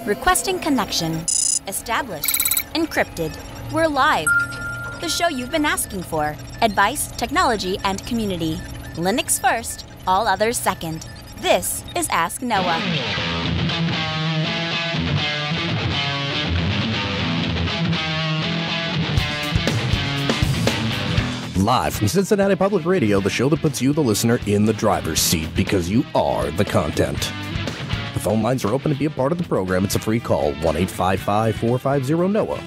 Requesting connection. Established. Encrypted. We're live. The show you've been asking for. Advice, technology, and community. Linux first, all others second. This is Ask Noah. Live from Cincinnati Public Radio, the show that puts you, the listener, in the driver's seat because you are the content. The phone lines are open to be a part of the program. It's a free call, 1-855-450-NOAH.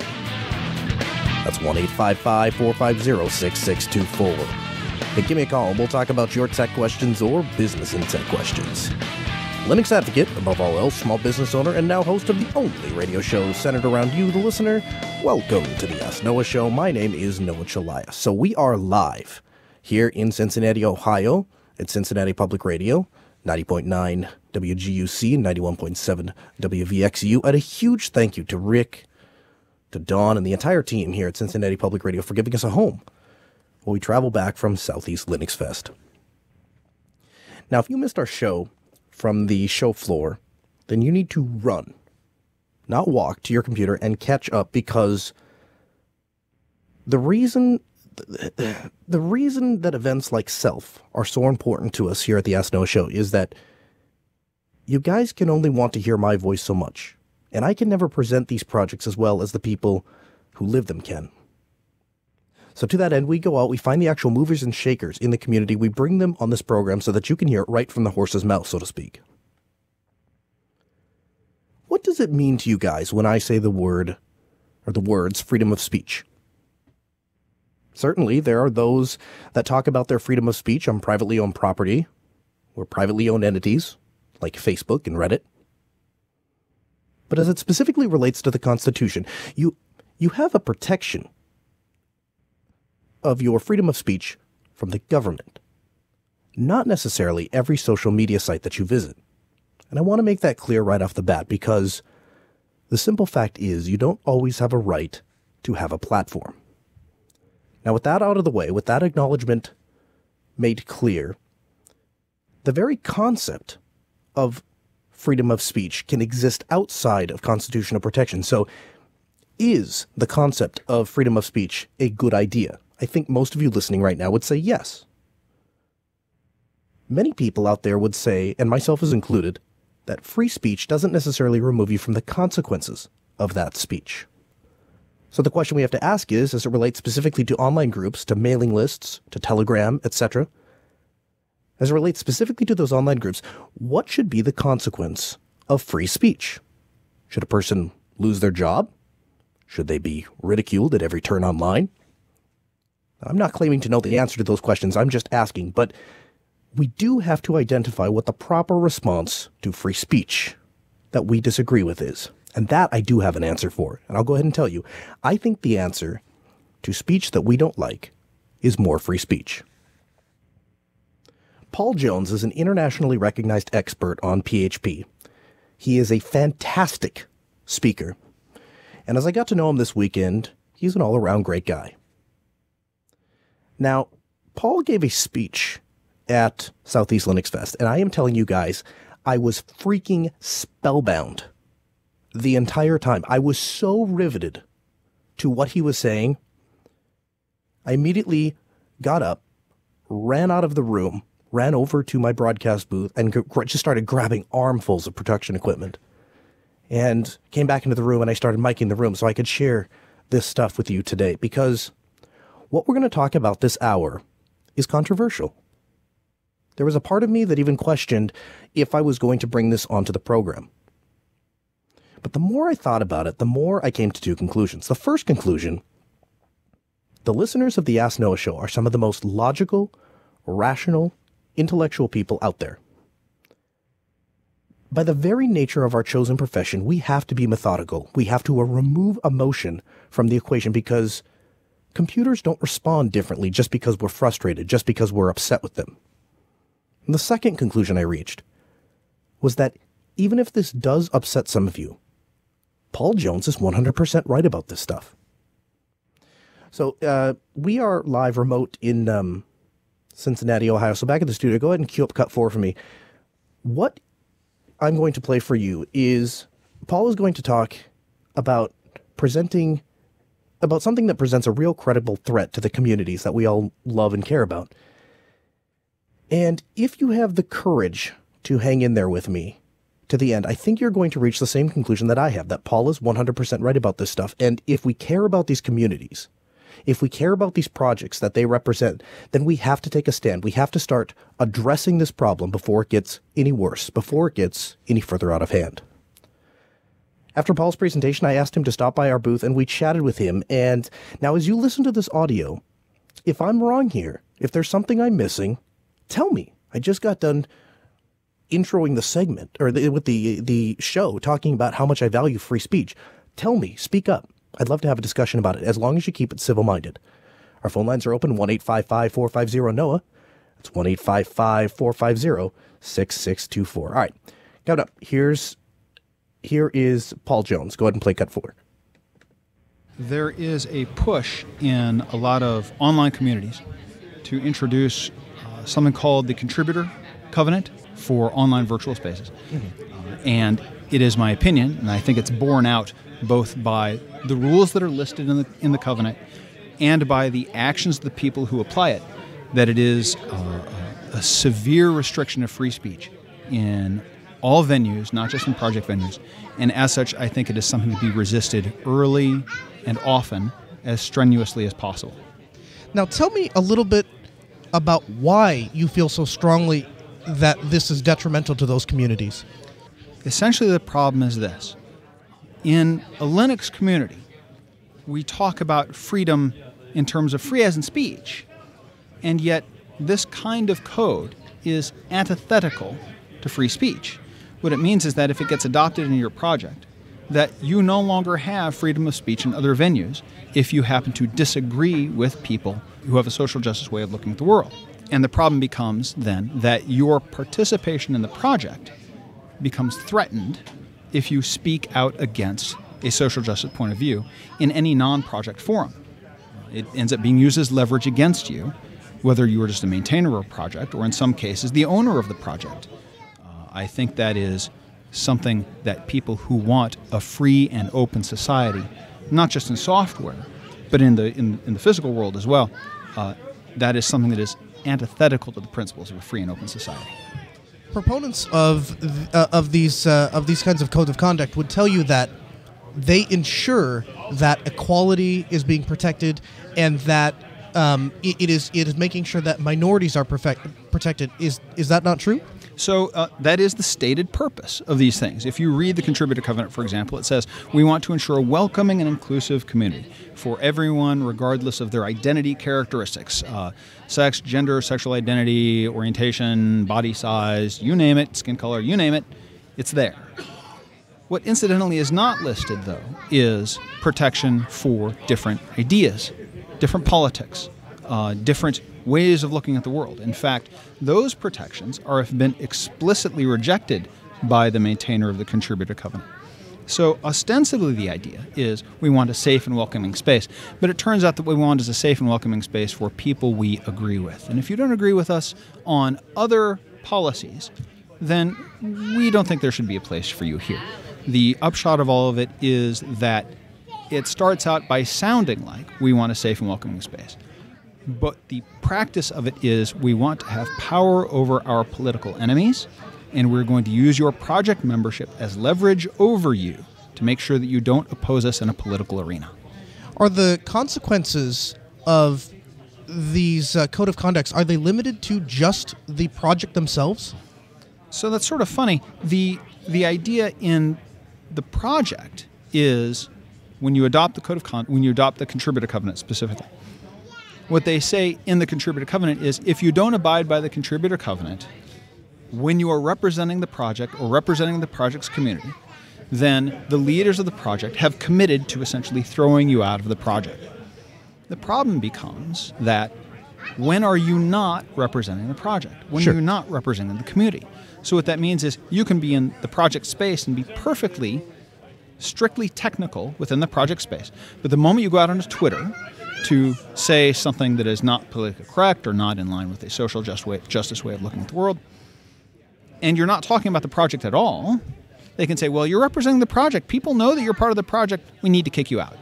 That's 1-855-450-6624. Hey, give me a call and we'll talk about your tech questions or business and tech questions. Linux advocate, above all else, small business owner, and now host of the only radio show centered around you, the listener. Welcome to the Ask Noah Show. My name is Noah Chalaya. So we are live here in Cincinnati, Ohio, at Cincinnati Public Radio, 90.9 WGUC, 91.7 WVXU. And a huge thank you to Rick, to Dawn, and the entire team here at Cincinnati Public Radio for giving us a home while we travel back from Southeast Linux Fest. Now, if you missed our show from the show floor, then you need to run, not walk, to your computer and catch up, because the reason that events like Self are so important to us here at the Ask Noah Show is that you guys can only want to hear my voice so much, and I can never present these projects as well as the people who live them can. So to that end, we go out, we find the actual movers and shakers in the community, we bring them on this program so that you can hear it right from the horse's mouth, so to speak. What does it mean to you guys when I say the word, or the words, freedom of speech? Certainly, there are those that talk about their freedom of speech on privately owned property, or privately owned entities, like Facebook and Reddit. But as it specifically relates to the Constitution, you have a protection of your freedom of speech from the government, not necessarily every social media site that you visit. And I want to make that clear right off the bat, because the simple fact is you don't always have a right to have a platform. Now, with that out of the way, with that acknowledgement made clear, the very concept of freedom of speech can exist outside of constitutional protection. So, is the concept of freedom of speech a good idea? I think most of you listening right now would say yes. Many people out there would say, and myself is included, that free speech doesn't necessarily remove you from the consequences of that speech. So the question we have to ask is, as it relates specifically to online groups, to mailing lists, to Telegram, etc., as it relates specifically to those online groups, what should be the consequence of free speech? Should a person lose their job? Should they be ridiculed at every turn online? I'm not claiming to know the answer to those questions, I'm just asking, but we do have to identify what the proper response to free speech that we disagree with is. And that I do have an answer for. And I'll go ahead and tell you, I think the answer to speech that we don't like is more free speech. Paul Jones is an internationally recognized expert on PHP. He is a fantastic speaker. And as I got to know him this weekend, he's an all-around great guy. Now, Paul gave a speech at Southeast Linux Fest, and I am telling you guys, I was freaking spellbound the entire time. I was so riveted to what he was saying. I immediately got up, ran out of the room, ran over to my broadcast booth, and just started grabbing armfuls of production equipment, and came back into the room, and I started miking the room so I could share this stuff with you today, because what we're going to talk about this hour is controversial. There was a part of me that even questioned if I was going to bring this onto the program. But the more I thought about it, the more I came to two conclusions. The first conclusion, the listeners of the Ask Noah Show are some of the most logical, rational, intellectual people out there. By the very nature of our chosen profession, we have to be methodical. We have to remove emotion from the equation, because computers don't respond differently just because we're frustrated, just because we're upset with them. And the second conclusion I reached was that even if this does upset some of you, Paul Jones is 100% right about this stuff. So we are live remote in Cincinnati, Ohio. So back at the studio, go ahead and cue up cut 4 for me. What I'm going to play for you is Paul is going to talk about something that presents a real credible threat to the communities that we all love and care about. And if you have the courage to hang in there with me to the end, I think you're going to reach the same conclusion that I have, that Paul is 100% right about this stuff. And if we care about these communities, if we care about these projects that they represent, then we have to take a stand. We have to start addressing this problem before it gets any worse, before it gets any further out of hand. After Paul's presentation, I asked him to stop by our booth, and we chatted with him. And now as you listen to this audio, if I'm wrong here, if there's something I'm missing, tell me. I just got done introing the segment, or with the show, talking about how much I value free speech. Tell me. Speak up. I'd love to have a discussion about it, as long as you keep it civil-minded. Our phone lines are open, 1-855-450-NOAH. That's 1-855-450-6624. All right. Coming up, here is Paul Jones. Go ahead and play cut 4. There is a push in a lot of online communities to introduce something called the Contributor Covenant for online virtual spaces. Mm-hmm. And it is my opinion, and I think it's borne out both by the rules that are listed in the covenant and by the actions of the people who apply it, that it is a severe restriction of free speech in all venues, not just in project venues. And as such, I think it is something to be resisted early and often, as strenuously as possible. Now, tell me a little bit about why you feel so strongly that this is detrimental to those communities. Essentially, the problem is this. In a Linux community, we talk about freedom in terms of free as in speech, and yet this kind of code is antithetical to free speech. What it means is that if it gets adopted in your project, that you no longer have freedom of speech in other venues if you happen to disagree with people who have a social justice way of looking at the world. And the problem becomes then that your participation in the project becomes threatened if you speak out against a social justice point of view in any non-project forum. It ends up being used as leverage against you, whether you are just a maintainer of a project or in some cases the owner of the project. I think that is something that people who want a free and open society, not just in software, but in the physical world as well, that is something that is antithetical to the principles of a free and open society. Proponents of these kinds of codes of conduct would tell you that they ensure that equality is being protected and that it is making sure that minorities are protected. Is that not true? So that is the stated purpose of these things. If you read the Contributor Covenant, for example, it says, we want to ensure a welcoming and inclusive community for everyone, regardless of their identity characteristics, sex, gender, sexual identity, orientation, body size, you name it, skin color, you name it, it's there. What incidentally is not listed, though, is protection for different ideas, different politics, different ways of looking at the world. In fact, those protections have been explicitly rejected by the maintainer of the Contributor Covenant. So ostensibly the idea is we want a safe and welcoming space, but it turns out that what we want is a safe and welcoming space for people we agree with. And if you don't agree with us on other policies, then we don't think there should be a place for you here. The upshot of all of it is that it starts out by sounding like we want a safe and welcoming space. But the practice of it is we want to have power over our political enemies, and we're going to use your project membership as leverage over you to make sure that you don't oppose us in a political arena. Are the consequences of these code of conducts, are they limited to just the project themselves? So that's sort of funny. The idea in the project is when you adopt the Contributor Covenant specifically, what they say in the Contributor Covenant is if you don't abide by the Contributor Covenant, when you are representing the project or representing the project's community, then the leaders of the project have committed to essentially throwing you out of the project. The problem becomes that when are you not representing the project? When Sure. are you not representing the community? So what that means is you can be in the project space and be perfectly, strictly technical within the project space. But the moment you go out onto Twitter to say something that is not politically correct or not in line with a social justice way of looking at the world, and you're not talking about the project at all, they can say, well, you're representing the project. People know that you're part of the project. We need to kick you out.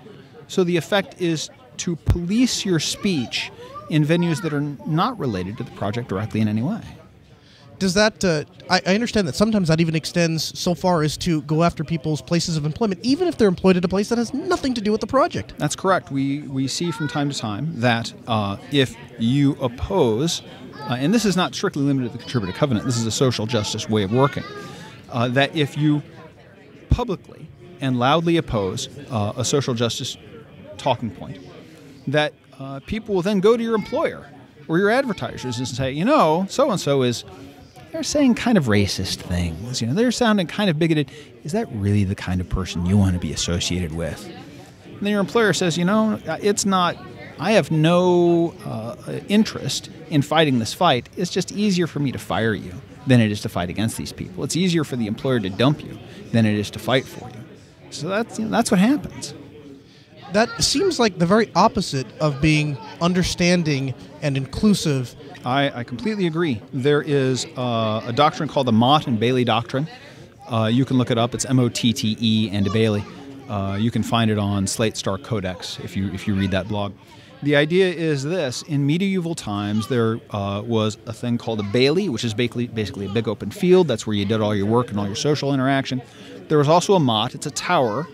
So the effect is to police your speech in venues that are not related to the project directly in any way. Does that, I understand that sometimes that even extends so far as to go after people's places of employment, even if they're employed at a place that has nothing to do with the project. That's correct. We see from time to time that if you oppose, and this is not strictly limited to the contributor covenant, this is a social justice way of working, that if you publicly and loudly oppose a social justice talking point, that people will then go to your employer or your advertisers and say, you know, so-and-so they're saying kind of racist things. You know, they're sounding kind of bigoted. Is that really the kind of person you want to be associated with? And then your employer says, you know, it's not, I have no interest in fighting this fight. It's just easier for me to fire you than it is to fight against these people. It's easier for the employer to dump you than it is to fight for you. So that's what happens. That seems like the very opposite of being understanding and inclusive. I completely agree. There is a doctrine called the Mott and Bailey doctrine. You can look it up. It's Motte and Bailey. You can find it on Slate Star Codex if you read that blog. The idea is this: in medieval times, there was a thing called a bailey, which is basically a big open field. That's where you did all your work and all your social interaction. There was also a motte. It's a tower.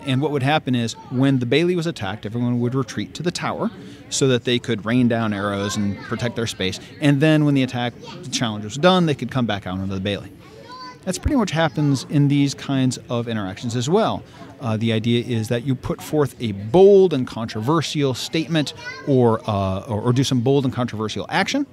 And what would happen is when the bailey was attacked, everyone would retreat to the tower so that they could rain down arrows and protect their space. And then when the challenge was done, they could come back out into the bailey. That's pretty much happens in these kinds of interactions as well. The idea is that you put forth a bold and controversial statement or do some bold and controversial action.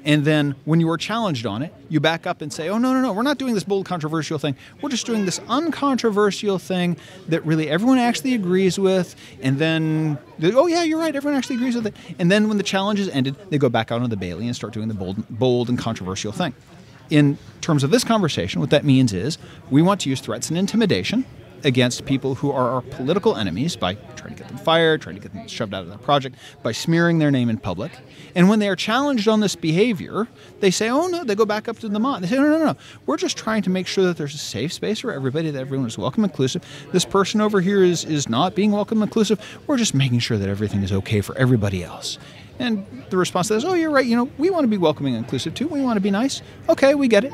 And then when you are challenged on it, you back up and say, oh, no, we're not doing this bold, controversial thing. We're just doing this uncontroversial thing that really everyone actually agrees with. And then, oh, yeah, you're right, everyone actually agrees with it. And then when the challenge is ended, they go back out on the bailey and start doing the bold and controversial thing. In terms of this conversation, what that means is we want to use threats and intimidation against people who are our political enemies by trying to get them fired, trying to get them shoved out of their project, by smearing their name in public. And when they are challenged on this behavior, they say, oh, no, they go back up to the Mott. They say, no. We're just trying to make sure that there's a safe space for everybody, that everyone is welcome and inclusive. This person over here is not being welcome and inclusive. We're just making sure that everything is okay for everybody else. And the response is, oh, you're right. You know, we want to be welcoming and inclusive too. We want to be nice. Okay, we get it.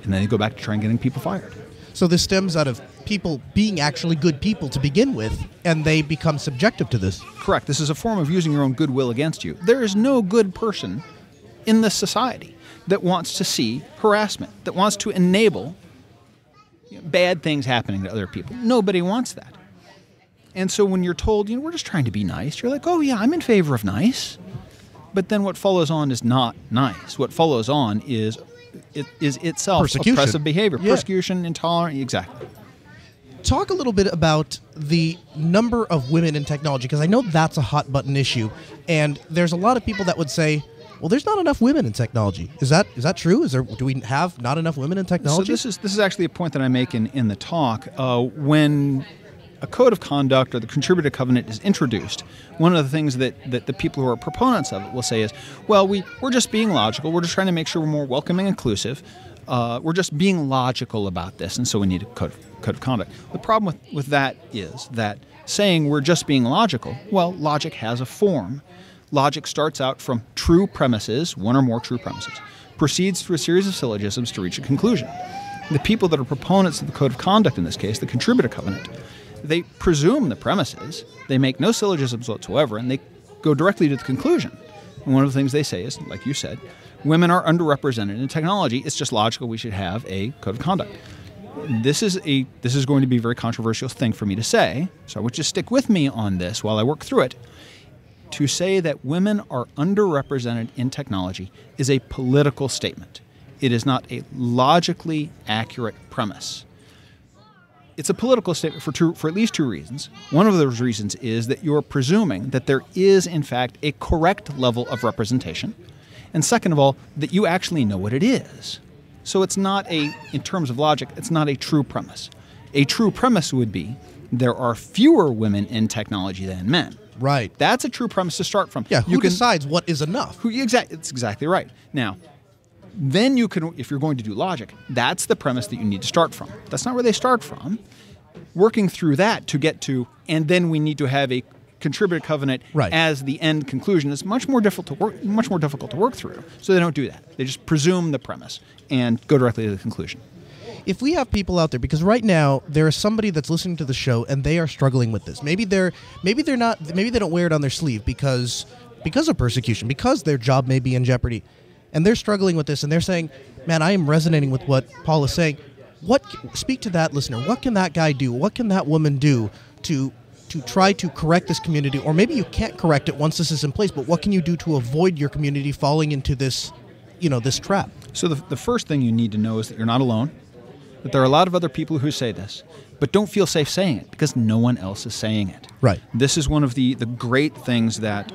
And then they go back to trying getting people fired. So this stems out of people being actually good people to begin with, and they become subjective to this. Correct. This is a form of using your own goodwill against you. There is no good person in this society that wants to see harassment, that wants to enable bad things happening to other people. Nobody wants that. And so when you're told, we're just trying to be nice, you're like, oh, yeah, I'm in favor of nice. But then what follows on is not nice. What follows on is itself oppressive behavior, persecution, intolerance, exactly. Talk a little bit about the number of women in technology, because I know that's a hot button issue, and there's a lot of people that would say, well, there's not enough women in technology. Is that true? Do we have not enough women in technology? So this is actually a point that I make in the talk. When a code of conduct or the contributor covenant is introduced, one of the things that the people who are proponents of it will say is, well, we're just being logical. We're just trying to make sure we're more welcoming and inclusive. We're just being logical about this, and so we need a code of conduct. The problem with that is that saying we're just being logical, well, logic has a form. Logic starts out from true premises, one or more true premises, proceeds through a series of syllogisms to reach a conclusion. The people that are proponents of the code of conduct in this case, the contributor covenant, they presume the premises, they make no syllogisms whatsoever, and they go directly to the conclusion. And one of the things they say is, like you said, women are underrepresented in technology. It's just logical we should have a code of conduct. This is going to be a very controversial thing for me to say, so I would just stick with me on this while I work through it. To say that women are underrepresented in technology is a political statement. It is not a logically accurate premise. It's a political statement for at least two reasons. One of those reasons is that you're presuming that there is, in fact, a correct level of representation. And second of all, that you actually know what it is. So it's not in terms of logic, it's not a true premise. A true premise would be there are fewer women in technology than men. Right. That's a true premise to start from. Yeah, who decides what is enough? It's exactly right. Now, Then you can, if you're going to do logic, that's the premise that you need to start from. That's not where they start from. Working through that to get to, and then we need to have a contributor covenant as the end conclusion is much more difficult to work through. So they don't do that. They just presume the premise and go directly to the conclusion. If we have people out there, because right now there is somebody that's listening to the show and they are struggling with this. Maybe they don't wear it on their sleeve because of persecution, because their job may be in jeopardy, and they're struggling with this and they're saying, "Man, I am resonating with what Paul is saying." Speak to that listener. What can that guy do? What can that woman do to try to correct this community? Or maybe you can't correct it once this is in place, but what can you do to avoid your community falling into this, this trap? So the first thing you need to know is that you're not alone, that there are a lot of other people who say this, but don't feel safe saying it because no one else is saying it. Right. This is one of the great things that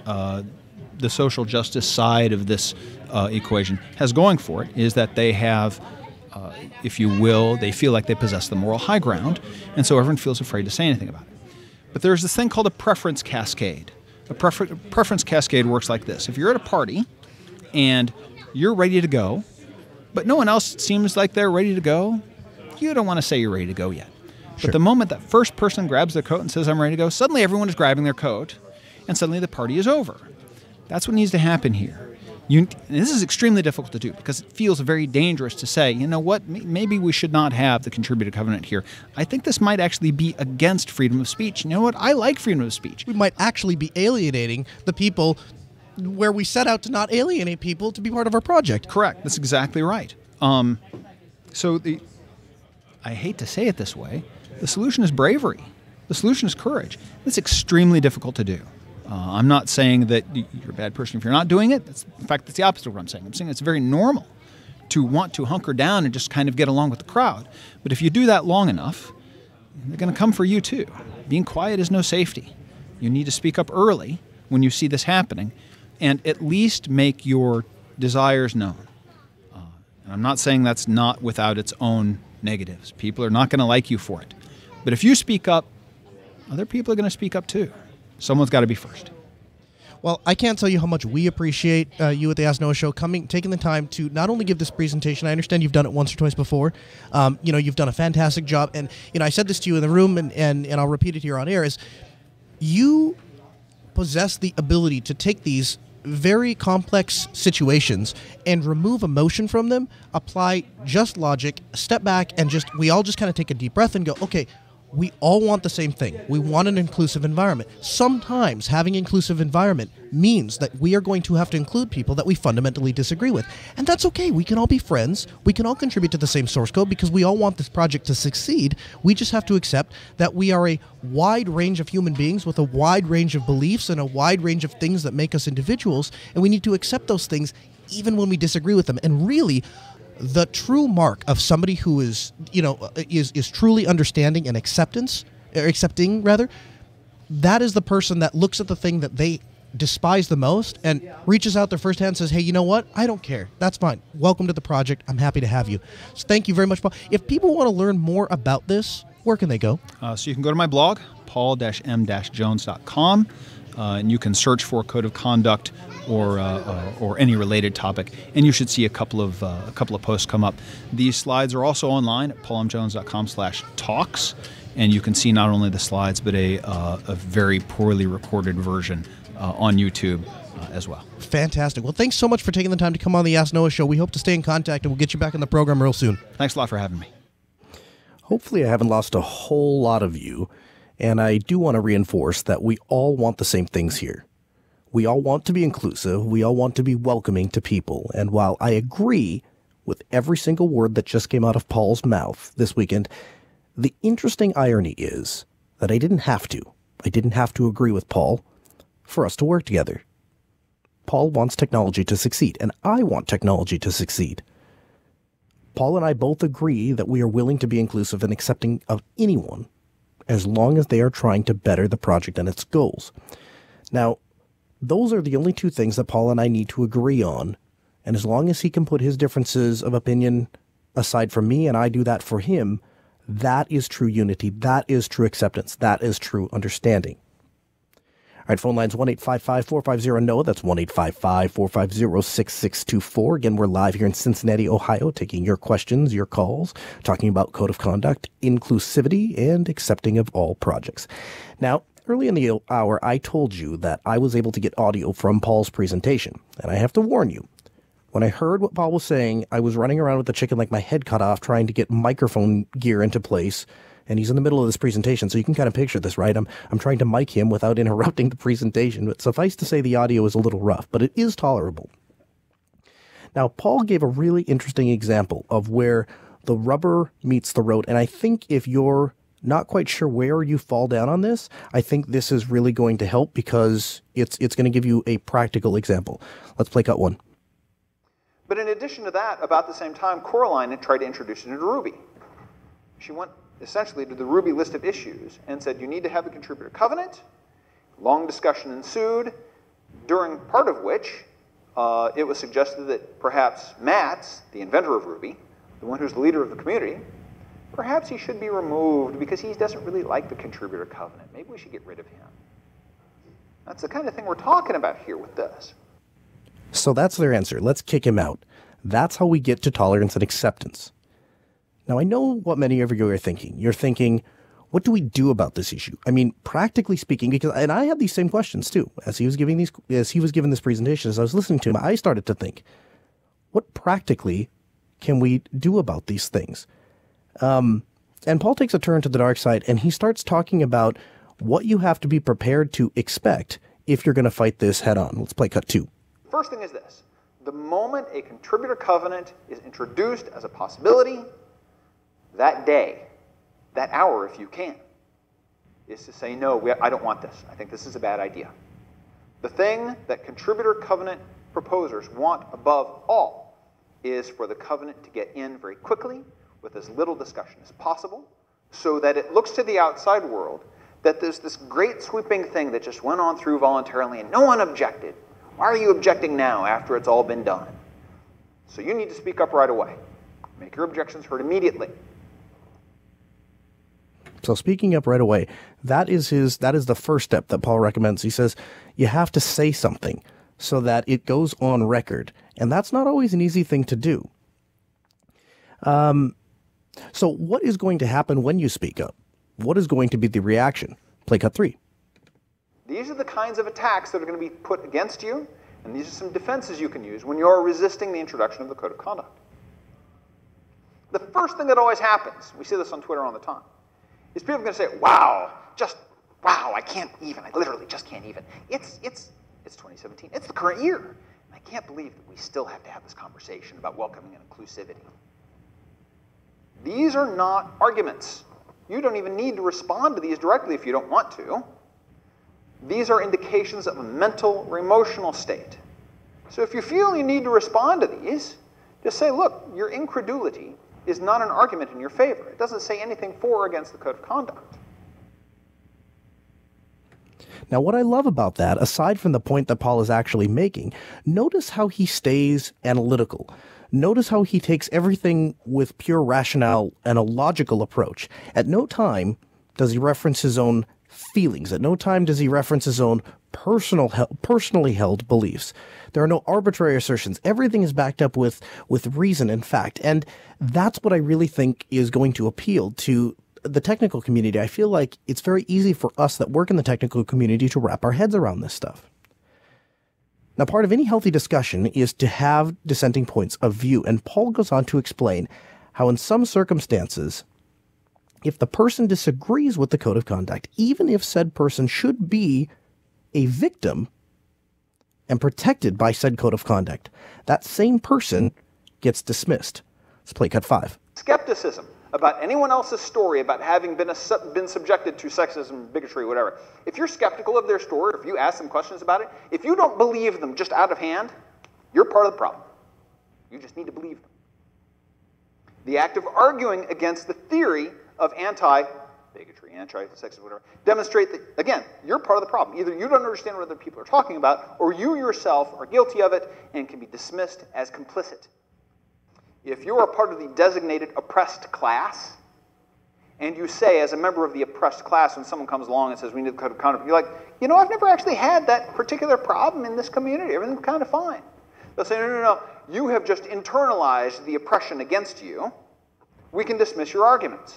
the social justice side of this equation has going for it, is that they have, if you will, they feel like they possess the moral high ground, and so everyone feels afraid to say anything about it. But there's this thing called a preference cascade. A preference cascade works like this. If you're at a party and you're ready to go, but no one else seems like they're ready to go, you don't want to say you're ready to go yet. Sure. But the moment that first person grabs their coat and says, "I'm ready to go," suddenly everyone is grabbing their coat, and suddenly the party is over. That's what needs to happen here. This is extremely difficult to do because it feels very dangerous to say, you know what, maybe we should not have the contributor covenant here. I think this might actually be against freedom of speech. You know what, I like freedom of speech. We might actually be alienating the people where we set out to not alienate people to be part of our project. Correct. That's exactly right. I hate to say it this way, the solution is bravery. The solution is courage. It's extremely difficult to do. I'm not saying that you're a bad person if you're not doing it. In fact, that's the opposite of what I'm saying. I'm saying it's very normal to want to hunker down and just kind of get along with the crowd. But if you do that long enough, they're going to come for you too. Being quiet is no safety. You need to speak up early when you see this happening and at least make your desires known. And I'm not saying that's not without its own negatives. People are not going to like you for it. But if you speak up, other people are going to speak up too. Someone's got to be first. Well, I can't tell you how much we appreciate you at the Ask Noah Show taking the time to not only give this presentation. I understand you've done it once or twice before. You've done a fantastic job. And, I said this to you in the room, and I'll repeat it here on air, is you possess the ability to take these very complex situations and remove emotion from them, apply just logic, step back, and we all just kind of take a deep breath and go, okay, we all want the same thing. We want an inclusive environment. Sometimes having an inclusive environment means that we are going to have to include people that we fundamentally disagree with. And that's okay. We can all be friends. We can all contribute to the same source code because we all want this project to succeed. We just have to accept that we are a wide range of human beings with a wide range of beliefs and a wide range of things that make us individuals. And we need to accept those things even when we disagree with them. And really, the true mark of somebody who is truly understanding and accepting, that is the person that looks at the thing that they despise the most and reaches out their first hand and says, "Hey, you know what? I don't care. That's fine. Welcome to the project. I'm happy to have you." So thank you very much, Paul. If people want to learn more about this, where can they go? So you can go to my blog, paul-m-jones.com, and you can search for Code of Conduct or any related topic, and you should see a couple of posts come up. These slides are also online at paulmjones.com/talks, and you can see not only the slides but a very poorly recorded version on YouTube as well. Fantastic. Well, thanks so much for taking the time to come on the Ask Noah Show. We hope to stay in contact, and we'll get you back on the program real soon. Thanks a lot for having me. Hopefully I haven't lost a whole lot of you, and I do want to reinforce that we all want the same things here. We all want to be inclusive. We all want to be welcoming to people. And while I agree with every single word that just came out of Paul's mouth this weekend, the interesting irony is that I didn't have to. I didn't have to agree with Paul for us to work together. Paul wants technology to succeed, and I want technology to succeed. Paul and I both agree that we are willing to be inclusive and accepting of anyone as long as they are trying to better the project and its goals. Now, those are the only two things that Paul and I need to agree on, and as long as he can put his differences of opinion aside from me and I do that for him, that is true unity, that is true acceptance, that is true understanding. right, phone line's 1-855-450-NOAH. That's 1-855-450-6624. Again, we're live here in Cincinnati, Ohio, taking your questions, your calls, talking about code of conduct, inclusivity, and accepting of all projects. Now, early in the hour, I told you that I was able to get audio from Paul's presentation. And I have to warn you, when I heard what Paul was saying, I was running around with the chicken like my head cut off, trying to get microphone gear into place. And he's in the middle of this presentation, so you can kind of picture this, right? I'm trying to mic him without interrupting the presentation. But suffice to say, the audio is a little rough, but it is tolerable. Now, Paul gave a really interesting example of where the rubber meets the road. And I think if you're not quite sure where you fall down on this, I think this is really going to help because it's going to give you a practical example. Let's play cut one. But in addition to that, about the same time, Coraline had tried to introduce it into Ruby. She went essentially to the Ruby list of issues and said, you need to have a contributor covenant. Long discussion ensued, during part of which it was suggested that perhaps Matt, the inventor of Ruby, the one who's the leader of the community, perhaps he should be removed because he doesn't really like the contributor covenant. Maybe we should get rid of him. That's the kind of thing we're talking about here with this. So that's their answer. Let's kick him out. That's how we get to tolerance and acceptance. Now, I know what many of you are thinking. You're thinking, what do we do about this issue? I mean, practically speaking, and I had these same questions too, as he was giving this presentation, as I was listening to him, I started to think, what practically can we do about these things? And Paul takes a turn to the dark side, and he starts talking about what you have to be prepared to expect if you're going to fight this head on. Let's play cut two. First thing is this. The moment a contributor covenant is introduced as a possibility, that day, that hour if you can, is to say, no, I don't want this. I think this is a bad idea. The thing that contributor covenant proposers want above all is for the covenant to get in very quickly with as little discussion as possible so that it looks to the outside world that there's this great sweeping thing that just went on through voluntarily and no one objected. Why are you objecting now after it's all been done? So you need to speak up right away. Make your objections heard immediately. So speaking up right away, that is the first step that Paul recommends. He says you have to say something so that it goes on record. And that's not always an easy thing to do. So what is going to happen when you speak up? What is going to be the reaction? Play cut three. These are the kinds of attacks that are going to be put against you, and these are some defenses you can use when you're resisting the introduction of the code of conduct. The first thing that always happens, we see this on Twitter all the time, is people are going to say, wow, I can't even, I literally just can't even. It's 2017, it's the current year. I can't believe that we still have to have this conversation about welcoming and inclusivity. These are not arguments. You don't even need to respond to these directly if you don't want to. These are indications of a mental or emotional state. So if you feel you need to respond to these, just say, look, your incredulity is not an argument in your favor. It doesn't say anything for or against the code of conduct. Now, what I love about that, aside from the point that Paul is actually making, notice how he stays analytical. Notice how he takes everything with pure rationale and a logical approach. At no time does he reference his own feelings. At no time does he reference his own personally held beliefs. There are no arbitrary assertions. Everything is backed up with reason and fact. And that's what I really think is going to appeal to the technical community. I feel like it's very easy for us that work in the technical community to wrap our heads around this stuff. Now, part of any healthy discussion is to have dissenting points of view. And Paul goes on to explain how in some circumstances, if the person disagrees with the code of conduct, even if said person should be a victim and protected by said code of conduct, that same person gets dismissed. Let's play cut 5. Skepticism about anyone else's story about having been subjected to sexism, bigotry, whatever. If you're skeptical of their story, if you ask them questions about it, if you don't believe them just out of hand, you're part of the problem. You just need to believe them. The act of arguing against the theory of anti-bigotry, anti-sexism, whatever, demonstrate that, again, you're part of the problem. Either you don't understand what other people are talking about, or you yourself are guilty of it and can be dismissed as complicit. If you are part of the designated oppressed class, and you say, as a member of the oppressed class, when someone comes along and says, we need a code of conduct, you're like, you know, I've never actually had that particular problem in this community. Everything's kind of fine. They'll say, no, no, no, you have just internalized the oppression against you. We can dismiss your arguments.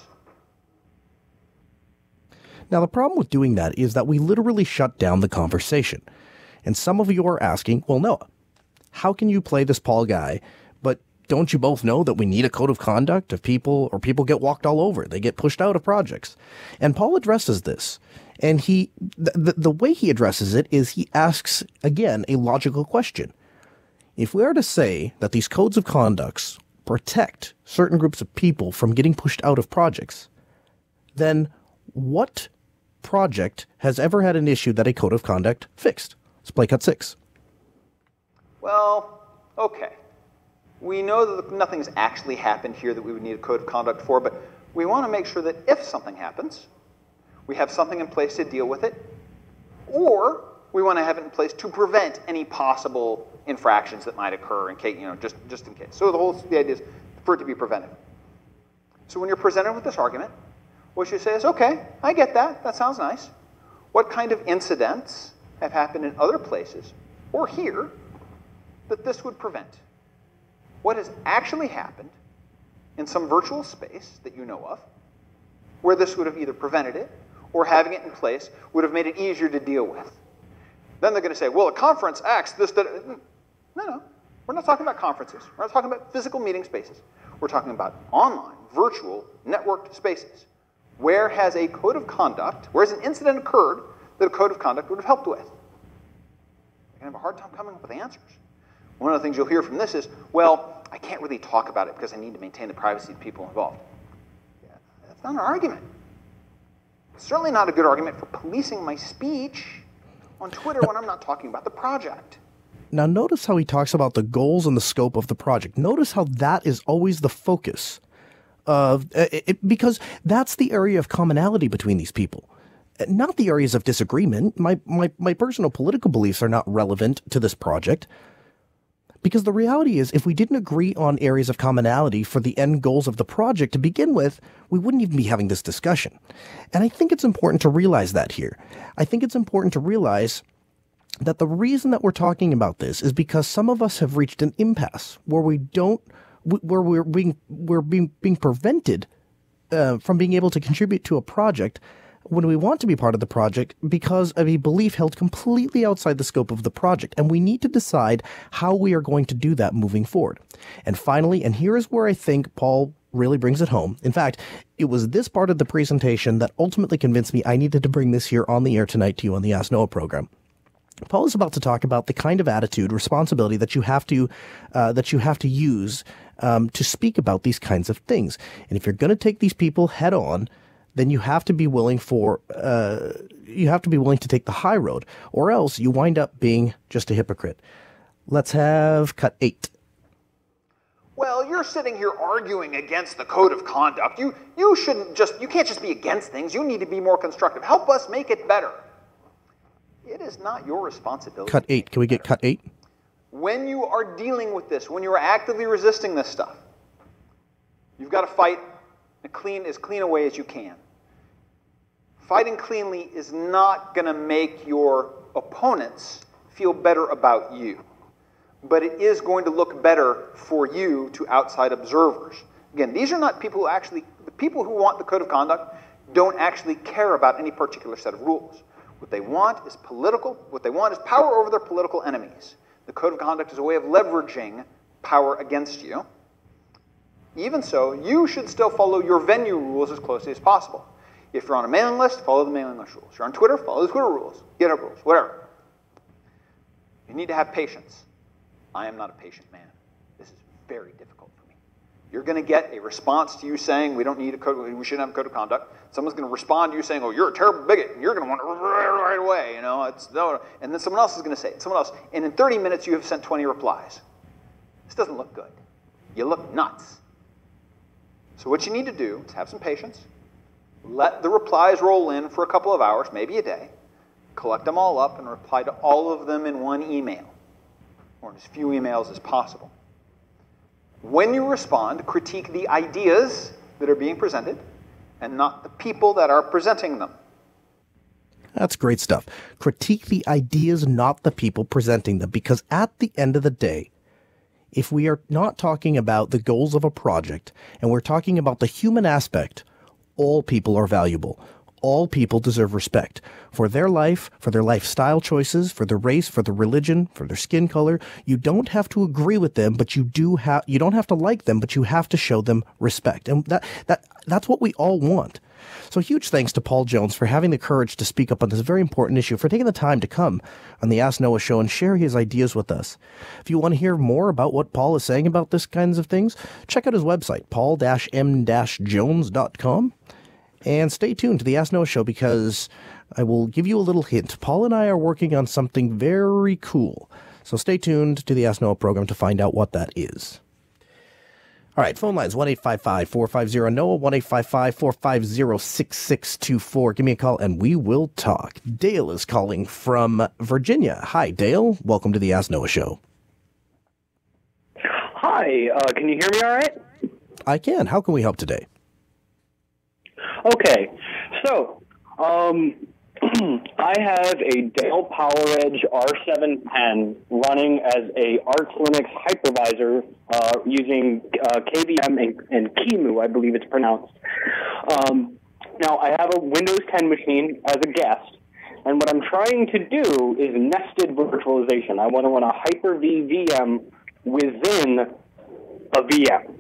Now, the problem with doing that is that we literally shut down the conversation. And some of you are asking, well, Noah, how can you play this Paul guy, but don't you both know that we need a code of conduct if people get walked all over? They get pushed out of projects. And Paul addresses this. And the way he addresses it is he asks, again, a logical question. If we are to say that these codes of conducts protect certain groups of people from getting pushed out of projects, then what project has ever had an issue that a code of conduct fixed? Let's play cut 6. Well, okay. We know that nothing's actually happened here that we would need a code of conduct for, but we want to make sure that if something happens, we have something in place to deal with it, or we want to have it in place to prevent any possible infractions that might occur in case, just in case. So the idea is for it to be prevented. So when you're presented with this argument, what you say is, okay, I get that. That sounds nice. What kind of incidents have happened in other places or here that this would prevent? What has actually happened in some virtual space that you know of where this would have either prevented it or having it in place would have made it easier to deal with? Then they're going to say, well, a conference acts this, that. No. We're not talking about conferences. We're not talking about physical meeting spaces. We're talking about online, virtual, networked spaces. Where has a code of conduct, where has an incident occurred that a code of conduct would have helped with? You're going to have a hard time coming up with answers. One of the things you'll hear from this is, well, I can't really talk about it because I need to maintain the privacy of the people involved. Yeah, that's not an argument. It's certainly not a good argument for policing my speech on Twitter when I'm not talking about the project. Now, notice how he talks about the goals and the scope of the project. Notice how that is always the focus of it, because that's the area of commonality between these people, not the areas of disagreement. My personal political beliefs are not relevant to this project, because the reality is, if we didn't agree on areas of commonality for the end goals of the project to begin with, we wouldn't even be having this discussion. And I think it's important to realize that here. I think it's important to realize that the reason that we're talking about this is because some of us have reached an impasse where we're being prevented from being able to contribute to a project when we want to be part of the project because of a belief held completely outside the scope of the project. And we need to decide how we are going to do that moving forward. And finally, and here is where I think Paul really brings it home. In fact, it was this part of the presentation that ultimately convinced me I needed to bring this here on the air tonight to you on the Ask Noah program. Paul is about to talk about the kind of attitude, responsibility that you have to use to speak about these kinds of things. And if you're going to take these people head on, then you have to be willing to take the high road, or else you wind up being just a hypocrite. Let's have cut 8. Well, you're sitting here arguing against the code of conduct. You can't just be against things. You need to be more constructive. Help us make it better. It is not your responsibility. Cut 8. Can we get cut 8? When you are dealing with this, when you are actively resisting this stuff, you've got to fight as clean a way as you can. Fighting cleanly is not going to make your opponents feel better about you, but it is going to look better for you to outside observers. Again, these are not people the people who want the code of conduct don't actually care about any particular set of rules. What they want is power over their political enemies. The code of conduct is a way of leveraging power against you. Even so, you should still follow your venue rules as closely as possible. If you're on a mailing list, follow the mailing list rules. If you're on Twitter, follow the Twitter rules, GitHub rules, whatever. You need to have patience. I am not a patient man. This is very difficult for me. You're going to get a response to you saying we shouldn't have a code of conduct. Someone's going to respond to you saying, oh, you're a terrible bigot, and you're going to want it right away. And then someone else is going to say it. Someone else. And in 30 minutes, you have sent 20 replies. This doesn't look good. You look nuts. So what you need to do is have some patience. Let the replies roll in for a couple of hours, maybe a day. Collect them all up and reply to all of them in one email, or as few emails as possible. When you respond, critique the ideas that are being presented, and not the people that are presenting them. That's great stuff. Critique the ideas, not the people presenting them, because at the end of the day, if we are not talking about the goals of a project and we're talking about the human aspect, all people are valuable. All people deserve respect for their life, for their lifestyle choices, for their race, for their religion, for their skin color. You don't have to agree with them, but you don't have to like them, but you have to show them respect. And that's what we all want. So huge thanks to Paul Jones for having the courage to speak up on this very important issue, for taking the time to come on the Ask Noah show and share his ideas with us. If you want to hear more about what Paul is saying about this kinds of things, check out his website, paul-m-jones.com. And stay tuned to the Ask Noah show, because I will give you a little hint. Paul and I are working on something very cool. So stay tuned to the Ask Noah program to find out what that is. All right, phone lines, 1-855-450-NOAH, 1-855-450-6624. Give me a call and we will talk. Dale is calling from Virginia. Hi, Dale. Welcome to the Ask Noah show. Hi, can you hear me all right? I can. How can we help today? Okay, so I have a Dell PowerEdge R710 running as a Arch Linux hypervisor using KVM and QEMU, I believe it's pronounced. Now, I have a Windows 10 machine as a guest, and what I'm trying to do is nested virtualization. I want to run a Hyper-V VM within a VM.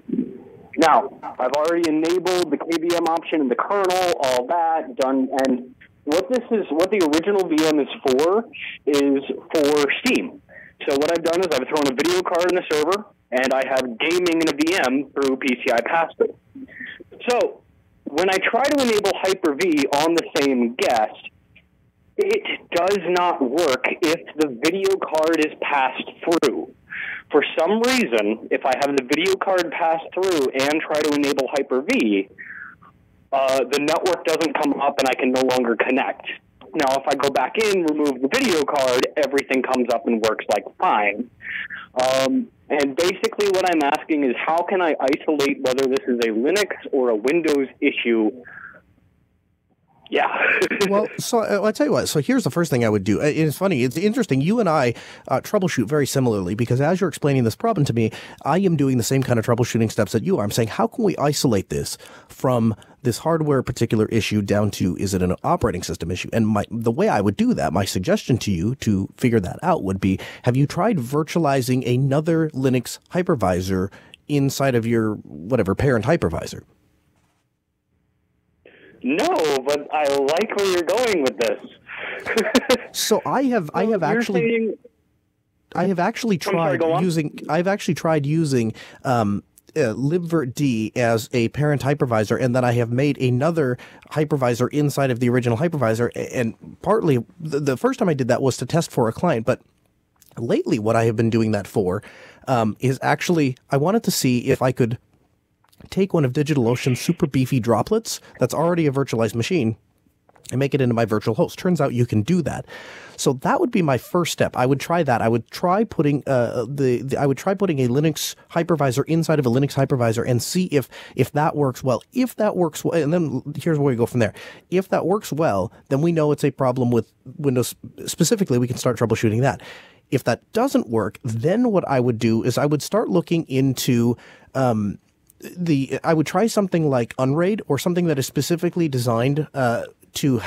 Now, I've already enabled the KVM option in the kernel, all that done, and what the original VM is for Steam. So what I've done is I've thrown a video card in the server, and I have gaming in a VM through PCI pass-through. So when I try to enable Hyper-V on the same guest, it does not work if the video card is passed through. For some reason, if I have the video card pass through and try to enable Hyper-V, the network doesn't come up and I can no longer connect. Now, if I go back in, remove the video card, everything comes up and works like fine. And basically what I'm asking is, how can I isolate whether this is a Linux or a Windows issue? Yeah. Well, so I'll tell you what. So here's the first thing I would do. It's funny. It's interesting. You and I troubleshoot very similarly, because as you're explaining this problem to me, I am doing the same kind of troubleshooting steps that you are. I'm saying, how can we isolate this from this hardware particular issue down to, is it an operating system issue? And the way I would do that, my suggestion to you to figure that out would be, have you tried virtualizing another Linux hypervisor inside of your whatever parent hypervisor? No, but I like where you're going with this. So I've actually tried using libvirt as a parent hypervisor, and then I have made another hypervisor inside of the original hypervisor. And partly the first time I did that was to test for a client, but lately what I have been doing that for is actually, I wanted to see if I could take one of DigitalOcean's super beefy droplets that's already a virtualized machine and make it into my virtual host. Turns out you can do that. So that would be my first step. I would try that. I would try putting I would try putting a Linux hypervisor inside of a Linux hypervisor and see if that works well. If that works well, and then here's where we go from there. If that works well, then we know it's a problem with Windows specifically. We can start troubleshooting that. If that doesn't work, then what I would do is I would start looking into I would try something like Unraid, or something that is specifically designed to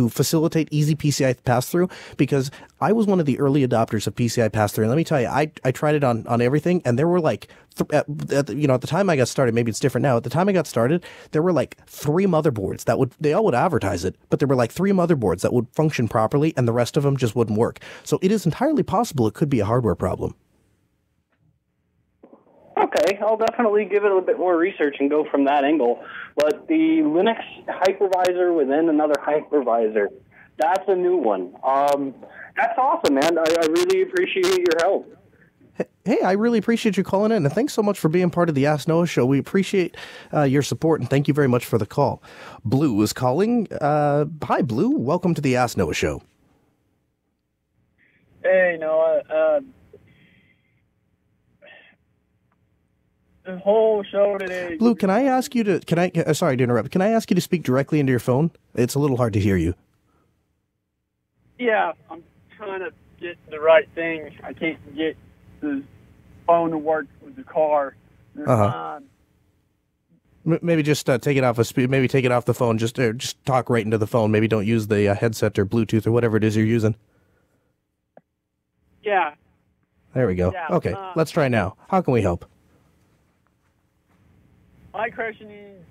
facilitate easy PCI pass-through, because I was one of the early adopters of PCI pass-through. And let me tell you, I tried it on everything, and there were like, at the time I got started, maybe it's different now. At the time I got started, there were like 3 motherboards they all would advertise it, but there were like 3 motherboards that would function properly, and the rest of them just wouldn't work. So it is entirely possible it could be a hardware problem. Okay, I'll definitely give it a bit more research and go from that angle. But the Linux hypervisor within another hypervisor, that's a new one. That's awesome, man. I really appreciate your help. Hey, I really appreciate you calling in, and thanks so much for being part of the Ask Noah show. We appreciate your support, and thank you very much for the call. Blue is calling. Hi, Blue. Welcome to the Ask Noah show. Hey, Noah. the whole show today. Blue, can I ask you to, sorry to interrupt, can I ask you to speak directly into your phone? It's a little hard to hear you. Yeah, I'm trying to get the right thing. I can't get the phone to work with the car. Uh-huh. Maybe just take it off maybe take it off the phone. Just talk right into the phone. Maybe don't use the headset or Bluetooth or whatever it is you're using. Yeah. There we go. Yeah, okay, let's try now. How can we help? My question is,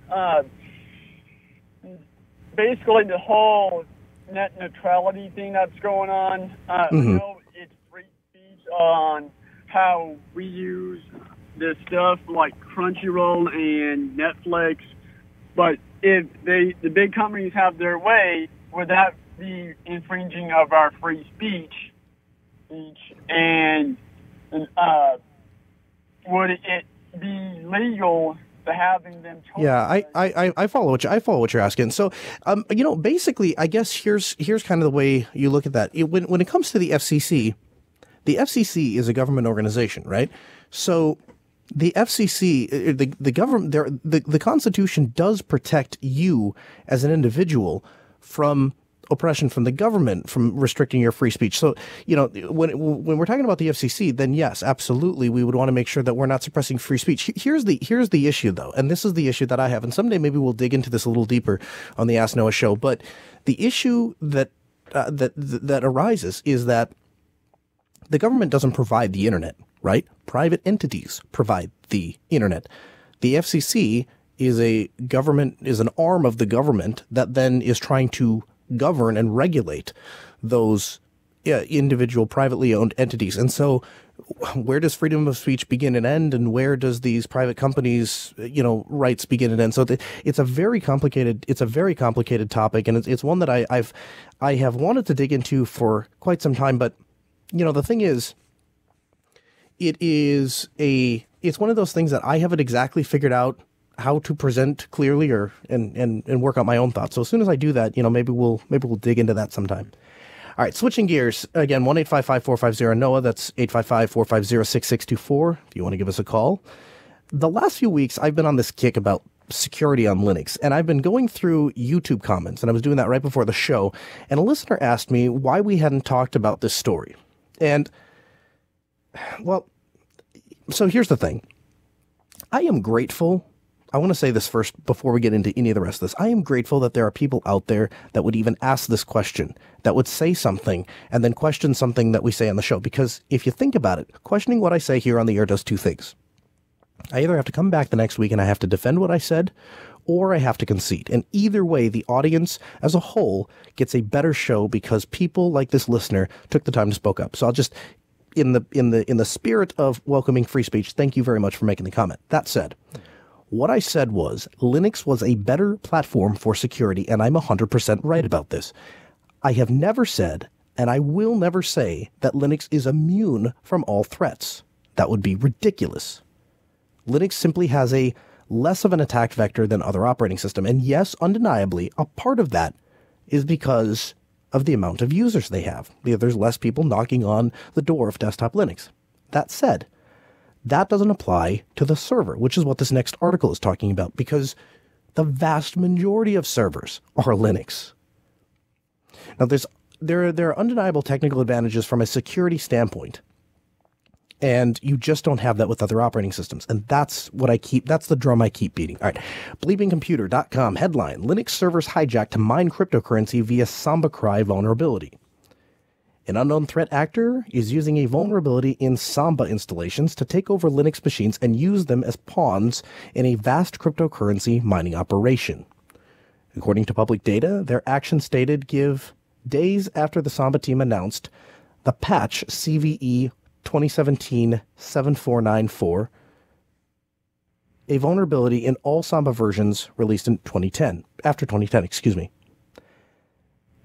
basically the whole net neutrality thing that's going on. I know it's free speech on how we use this stuff like Crunchyroll and Netflix, but if the big companies have their way, would that be infringing of our free speech? And would it be legal to having them? Yeah, I follow what you're asking. So, basically, I guess here's kind of the way you look at that. When it comes to the FCC is a government organization, right? So the FCC, the government, the Constitution does protect you as an individual from oppression from the government, from restricting your free speech. So, when we're talking about the FCC, then yes, absolutely, we would want to make sure that we're not suppressing free speech. Here's the issue, though, and this is the issue that I have, and someday maybe we'll dig into this a little deeper on the Ask Noah show. But the issue that arises is that the government doesn't provide the internet, right? Private entities provide the internet. The FCC is an arm of the government that then is trying to govern and regulate those individual privately owned entities. And so where does freedom of speech begin and end, and where does these private companies, rights begin and end? So it's a very complicated topic, and it's one that I have wanted to dig into for quite some time. But the thing is, it's one of those things that I haven't exactly figured out how to present clearly and work out my own thoughts. So as soon as I do that, maybe we'll dig into that sometime. All right, switching gears again, 1-855-450-NOAH. That's 855-450-6624 if you want to give us a call. The last few weeks, I've been on this kick about security on Linux, and I've been going through YouTube comments, and I was doing that right before the show, and a listener asked me why we hadn't talked about this story. And, well, so here's the thing. I am grateful. I want to say this first before we get into any of the rest of this. I am grateful that there are people out there that would even ask this question, that would say something and then question something that we say on the show. Because if you think about it, questioning what I say here on the air does two things. I either have to come back the next week and I have to defend what I said, or I have to concede. And either way, the audience as a whole gets a better show because people like this listener took the time to spoke up. So I'll just, in the spirit of welcoming free speech, thank you very much for making the comment. That said, what I said was Linux was a better platform for security, and I'm 100% right about this. I have never said, and I will never say, that Linux is immune from all threats. That would be ridiculous. Linux simply has a less of an attack vector than other operating systems. And yes, undeniably, a part of that is because of the amount of users they have. There's less people knocking on the door of desktop Linux. That said, that doesn't apply to the server, which is what this next article is talking about, because the vast majority of servers are Linux. Now, there are undeniable technical advantages from a security standpoint, and you just don't have that with other operating systems. And that's the drum I keep beating. All right. BleepingComputer.com headline: Linux servers hijacked to mine cryptocurrency via Samba Cry vulnerability. An unknown threat actor is using a vulnerability in Samba installations to take over Linux machines and use them as pawns in a vast cryptocurrency mining operation. According to public data, their action stated give days after the Samba team announced the patch CVE 2017-7494, a vulnerability in all Samba versions released in after 2010.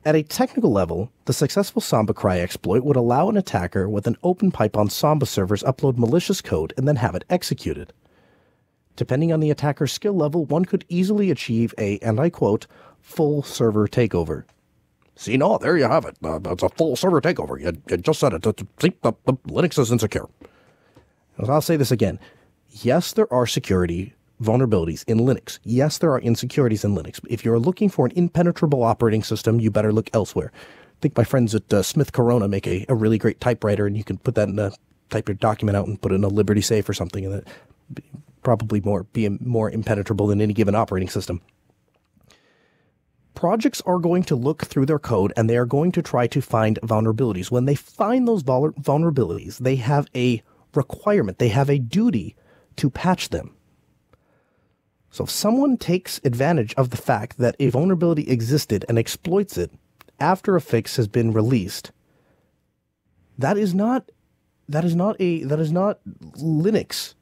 At a technical level, the successful Samba Cry exploit would allow an attacker with an open pipe on Samba servers upload malicious code and then have it executed. Depending on the attacker's skill level, one could easily achieve a, and I quote, full server takeover. See, no, there you have it. It's a full server takeover. You just said it. See, the Linux is insecure. I'll say this again. Yes, there are security vulnerabilities in Linux. Yes, there are insecurities in Linux. If you're looking for an impenetrable operating system, you better look elsewhere. I think my friends at Smith Corona make a really great typewriter, and you can put that in type your document out and put it in a Liberty Safe or something, and that probably be more impenetrable than any given operating system. Projects are going to look through their code, and they are going to try to find vulnerabilities. When they find those vulnerabilities, they have a requirement, they have a duty to patch them. So if someone takes advantage of the fact that a vulnerability existed and exploits it after a fix has been released, that is not Linux,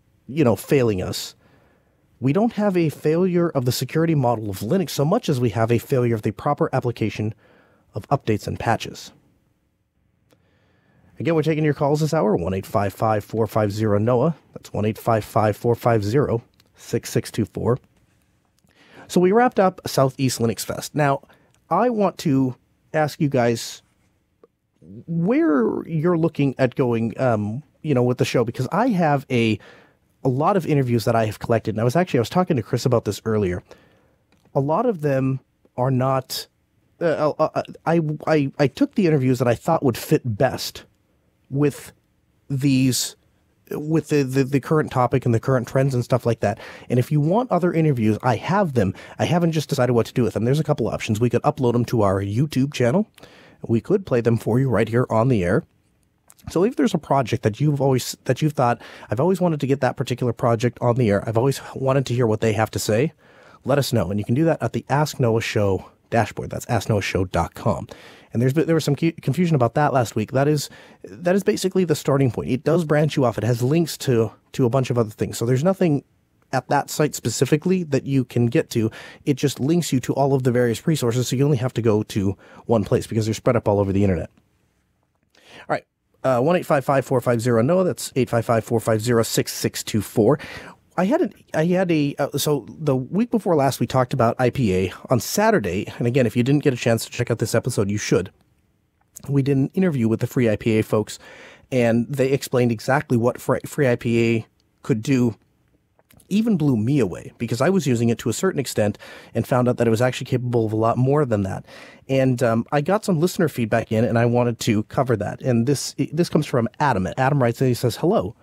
failing us. We don't have a failure of the security model of Linux so much as we have a failure of the proper application of updates and patches. Again, we're taking your calls this hour, 1-855-450-NOAA. That's 1-855-450-6624. So we wrapped up Southeast Linux Fest. Now, I want to ask you guys where you're looking at going, with the show, because I have a lot of interviews that I have collected. And I was talking to Chris about this earlier. A lot of them are not, I took the interviews that I thought would fit best with the current topic and the current trends and stuff like that. And if you want other interviews, I have them. I haven't just decided what to do with them. There's a couple options. We could upload them to our YouTube channel. We could play them for you right here on the air. So if there's a project that you've thought, I've always wanted to get that particular project on the air, I've always wanted to hear what they have to say, let us know. And you can do that at the Ask Noah Show dashboard. That's asknoahshow.com. And there was some confusion about that last week. That is basically the starting point. It does branch you off. It has links to a bunch of other things. So there's nothing at that site specifically that you can get to. It just links you to all of the various resources. So you only have to go to one place because they're spread up all over the internet. All right. 1-855-450-NOAA. That's 855-450-6624. So the week before last, we talked about IPA on Saturday. And again, if you didn't get a chance to check out this episode, you should. We did an interview with the Free IPA folks, and they explained exactly what Free IPA could do. Even blew me away because I was using it to a certain extent and found out that it was actually capable of a lot more than that. And I got some listener feedback in, and I wanted to cover that. And this comes from Adam. Adam writes and he says, "Hello.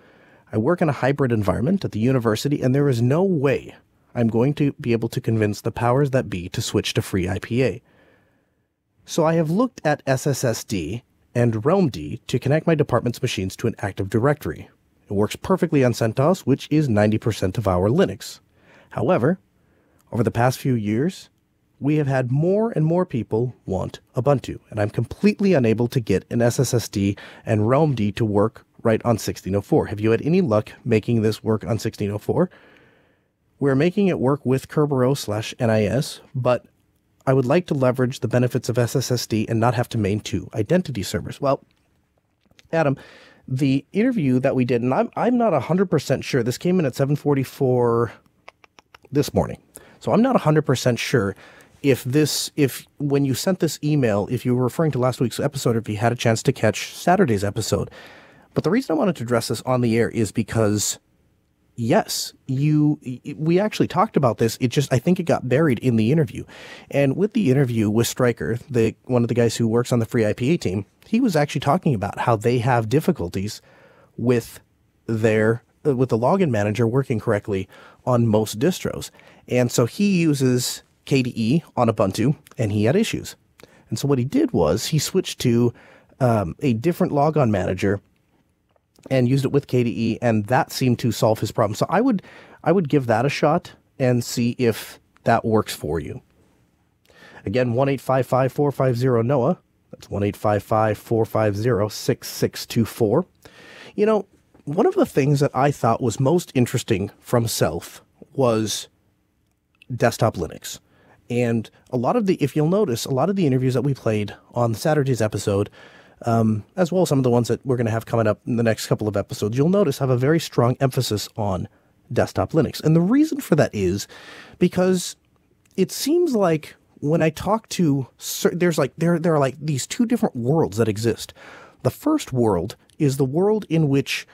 I work in a hybrid environment at the university, and there is no way I'm going to be able to convince the powers that be to switch to Free IPA. So I have looked at SSSD and realmd to connect my department's machines to an Active Directory. It works perfectly on CentOS, which is 90% of our Linux. However, over the past few years, we have had more and more people want Ubuntu, and I'm completely unable to get an SSSD and realmd to work right on 1604. Have you had any luck making this work on 1604? We're making it work with Kerberos/NIS, but I would like to leverage the benefits of SSSD and not have to main two identity servers." Well, Adam, the interview that we did, and I'm not 100% sure. This came in at 7:44 this morning. So I'm not 100% sure if when you sent this email, if you were referring to last week's episode, or if you had a chance to catch Saturday's episode. But the reason I wanted to address this on the air is because, yes, we actually talked about this. I think it got buried in the interview. And with the interview with Stryker, one of the guys who works on the Free IPA team, he was actually talking about how they have difficulties with the login manager working correctly on most distros. And so he uses KDE on Ubuntu, and he had issues. And so what he did was he switched to a different logon manager and used it with KDE, and that seemed to solve his problem. So I would give that a shot and see if that works for you. Again, 1-855-450-NOAA. That's 1-855-450-6624. One of the things that I thought was most interesting from Self was desktop Linux. And if you'll notice, a lot of the interviews that we played on Saturday's episode, as well as some of the ones that we're going to have coming up in the next couple of episodes, you'll notice have a very strong emphasis on desktop Linux. And the reason for that is because it seems like when I talk to, there are like these two different worlds that exist. The first world is the world in which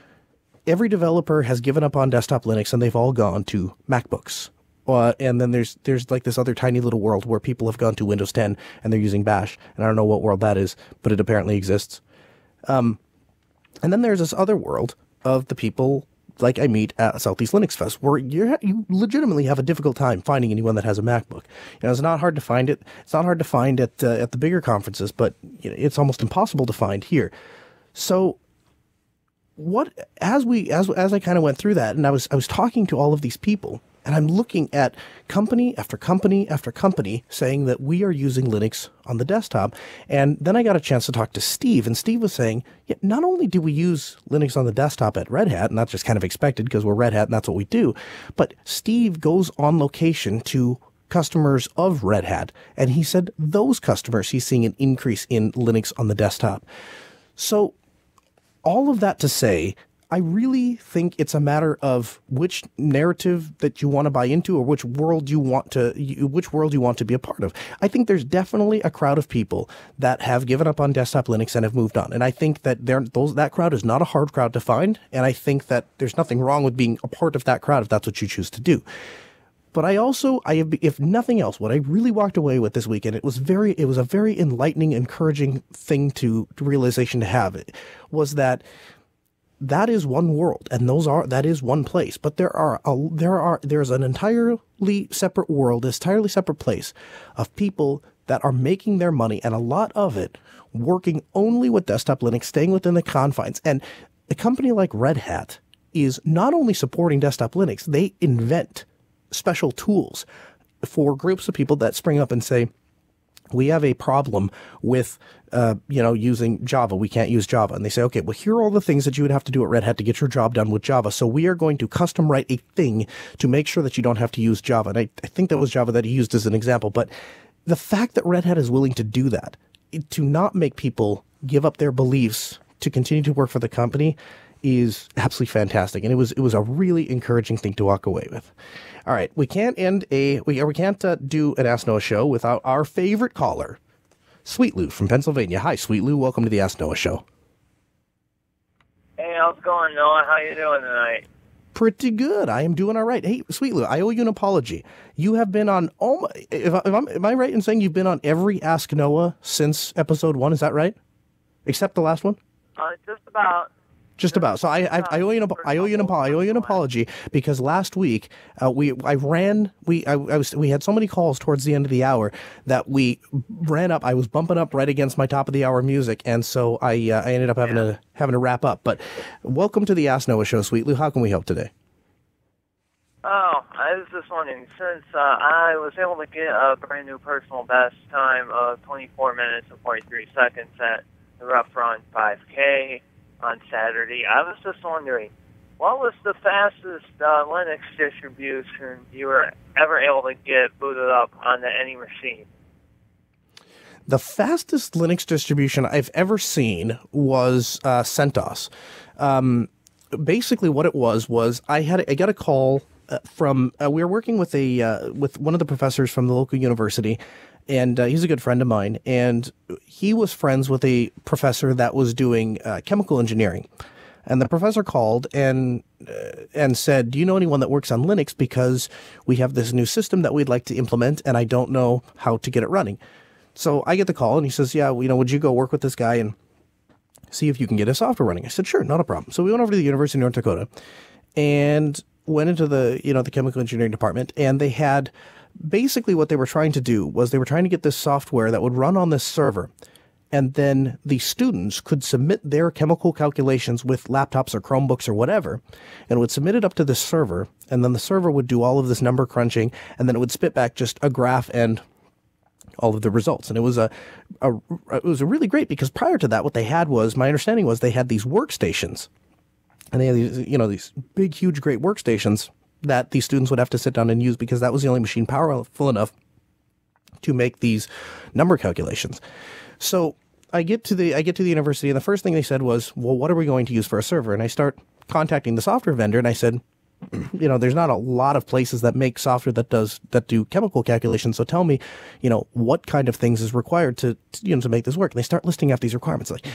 every developer has given up on desktop Linux and they've all gone to MacBooks. And then there's like this other tiny little world where people have gone to Windows 10 and they're using Bash. And I don't know what world that is, but it apparently exists. And then there's this other world of the people like I meet at Southeast Linux Fest, where you legitimately have a difficult time finding anyone that has a MacBook. It's not hard to find it. It's not hard to find at the bigger conferences, but it's almost impossible to find here. So, as I kind of went through that, and I was talking to all of these people, and I'm looking at company after company after company saying that we are using Linux on the desktop. And then I got a chance to talk to Steve, and Steve was saying, yeah, not only do we use Linux on the desktop at Red Hat, and that's just kind of expected because we're Red Hat and that's what we do, but Steve goes on location to customers of Red Hat, and he said those customers, he's seeing an increase in Linux on the desktop. So all of that to say, I really think it's a matter of which narrative that you want to buy into, or which world you want to be a part of. I think there's definitely a crowd of people that have given up on desktop Linux and have moved on, and I think that that crowd is not a hard crowd to find, and I think that there's nothing wrong with being a part of that crowd if that's what you choose to do. But if nothing else, what I really walked away with this weekend, it was a very enlightening, encouraging thing realization to have, was that is one world, and that is one place. But there's an entirely separate world, this entirely separate place of people that are making their money, and a lot of it working only with desktop Linux, staying within the confines. And a company like Red Hat is not only supporting desktop Linux, they invent special tools for groups of people that spring up and say, we have a problem with, using Java. We can't use Java. And they say, okay, well, here are all the things that you would have to do at Red Hat to get your job done with Java. So we are going to custom write a thing to make sure that you don't have to use Java. And I think that was Java that he used as an example. But the fact that Red Hat is willing to do that, to not make people give up their beliefs to continue to work for the company, is absolutely fantastic. And it was a really encouraging thing to walk away with. All right, we can't do an Ask Noah show without our favorite caller, Sweet Lou from Pennsylvania. Hi, Sweet Lou. Welcome to the Ask Noah show. Hey, how's it going, Noah? How you doing tonight? Pretty good. I am doing all right. Hey, Sweet Lou, I owe you an apology. You have been on am I right in saying you've been on every Ask Noah since episode 1? Is that right? Except the last one? Just about. Just about. So I owe you an apology because last week we had so many calls towards the end of the hour that we ran up. I was bumping up right against my top of the hour music, and so I ended up having to wrap up. But welcome to the Ask Noah show, Sweet Lou. How can we help today? Oh, I was just wondering, since I was able to get a brand new personal best time of 24 minutes and 43 seconds at the Rough Run 5K on Saturday, I was just wondering, what was the fastest Linux distribution you were ever able to get booted up onto any machine? The fastest Linux distribution I've ever seen was CentOS. Basically, what it was I got a call from we were working with one of the professors from the local university. And he's a good friend of mine, and he was friends with a professor that was doing chemical engineering. And the professor called and said, do you know anyone that works on Linux? Because we have this new system that we'd like to implement, and I don't know how to get it running. So I get the call, and he says, yeah, would you go work with this guy and see if you can get his software running? I said, sure, not a problem. So we went over to the University of North Dakota and went into the chemical engineering department, and they had... Basically, what they were trying to do was they were trying to get this software that would run on this server, and then the students could submit their chemical calculations with laptops or Chromebooks or whatever, and would submit it up to this server, and then the server would do all of this number crunching, and then it would spit back just a graph and all of the results. And it was a really great, because prior to that, what they had was, my understanding was, they had these workstations, and they had these big, huge, great workstations that these students would have to sit down and use, because that was the only machine powerful enough to make these number calculations. So I get to the university, and the first thing they said was, well, what are we going to use for a server? And I start contacting the software vendor, and I said, there's not a lot of places that make software that do chemical calculations. So tell me, what kind of things is required to make this work. And they start listing out these requirements, like,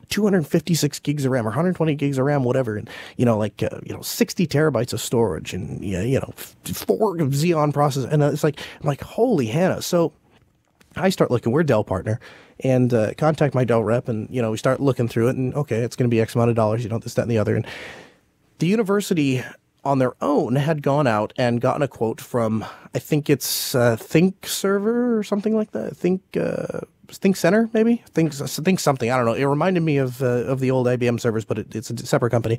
256 gigs of RAM or 120 gigs of RAM, whatever. And, 60 terabytes of storage and, 4 Xeon processors. And it's like, I'm like, holy Hannah. So I start looking, we're a Dell partner, and contact my Dell rep, and, we start looking through it, and okay, it's going to be X amount of dollars, this, that, and the other. And the university on their own had gone out and gotten a quote from, I think it's Think Server or something like that. Think Center, maybe? Think something. I don't know. It reminded me of the old IBM servers, but it's a separate company.